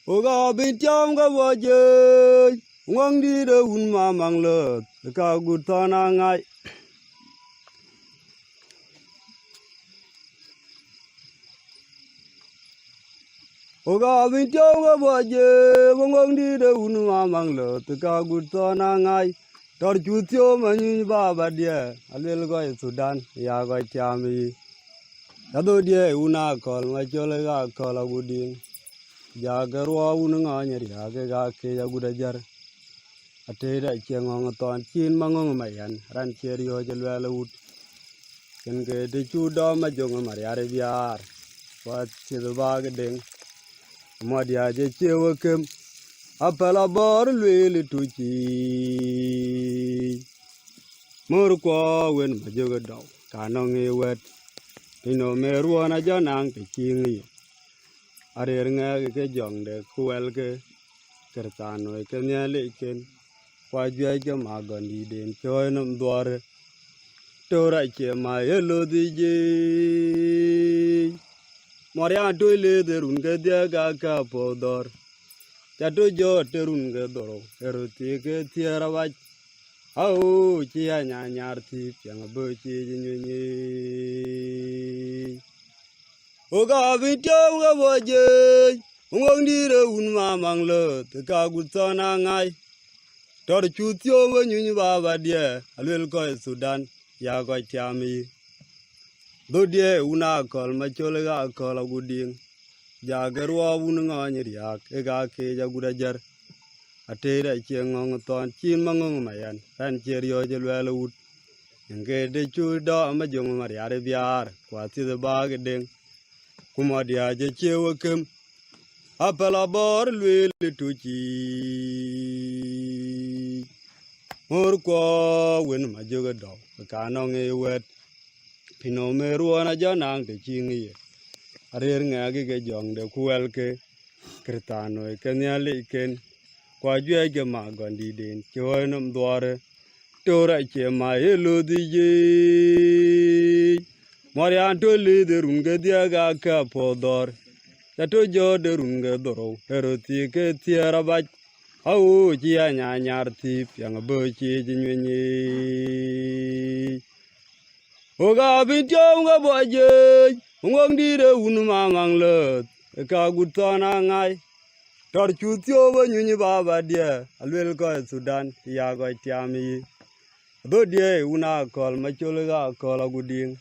Oga bin chom ga waje wang di de un ma mang le ka gut thana ngai Oga bin chom ga waje wang di de un ma mang le ka gut thana ngai tor chu tyo ma ni ba ba dia alel go Sudan ya go chami ya do dia una kol ma chole ga kol agudin ja ga ro un nga nyari ya ga ke ya gudajar Atet-Ajokbil ngong ton chin mangong mayan ran cherio jelwala ut ken ge de chu do ma jong ma yare biar wat che ba ga ding mo dia je chewo kem apala bor le tu chi mor ko wen ma joga do Anong e wet Pinynhom me ruona janang te Cieng arer nga ke Jokde Welke krithanooi ke Nhiaalic-ken Ajueibuooi Kenne Magootditden dhuoor tora che ma yelo dije Manyang Achut derun ke dia ga ka podor Chato jo terun ke doro eroti ke tiara wach au chia nyar ti yang bo chi nyunyi Oga bin chom ga waje ngong di re un ma mang le ka gut thana ngai tor chu tyo ma nyunyi ba ba dia alel ko Sudan ya go chami do dia una kol ma chole ga kol agudin ja ga ro un nga nyri ya ga ke ja gudajar Atet-Ajokbil ngong ton chin mangong mayan ran cherio jelwala ut nge de chu do ma jong ma yare biar kwa ti de ba ga ding kuma dia je chewo kem apala bor le tu chi mor ko wen ma joga do Anong e wet Pinynhom me ruona janang te Cieng arer nga ge Jokde Welke krithanooi ke Nhiaalic-ken Ajueibuooi Magootditden dhuoor tora che ma yelo dije Manyang Achut derun ke dia ga ka podor Chato jo derun ke doro eroti ke tiara bach au chia nyar ti yang bo chi nyunyi Oga bin chom ga waje ngong di de un ma mang le ka gut thana ngai tor chu tyo ba nyunyi ba ba dia alwel ko Sudan ya go chami do dia una kol ma chole ga kol agudin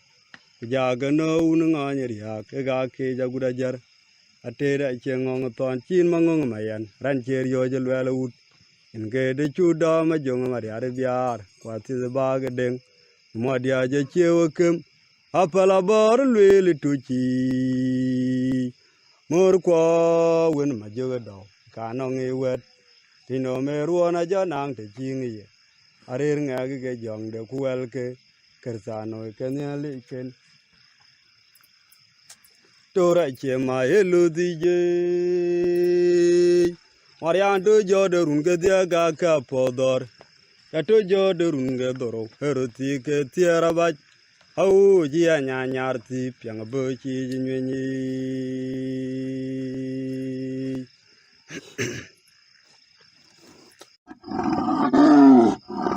ja ga no un nga nyri ya ga ke ja gudajar Atet-Ajokbil ngong ton chin mangong mayan ran cherio jelwala ut nge de chu do ma jong ma yare biar kwa ti ba ga ding mo dia je chewo kem apala bor le tu chi mor ko wen ma joga do Anong e wet Pinynhom me ruona janang te Cieng arer nga ge Jokde Welke krithanooi ke Nhiaalic-ken tora che ma yelo dije Manyang Achut jo derun ke dia ga ka podor Chato jo derun ke doro eroti ke tiara bach au chia nyar ti yang bo chi nyunyi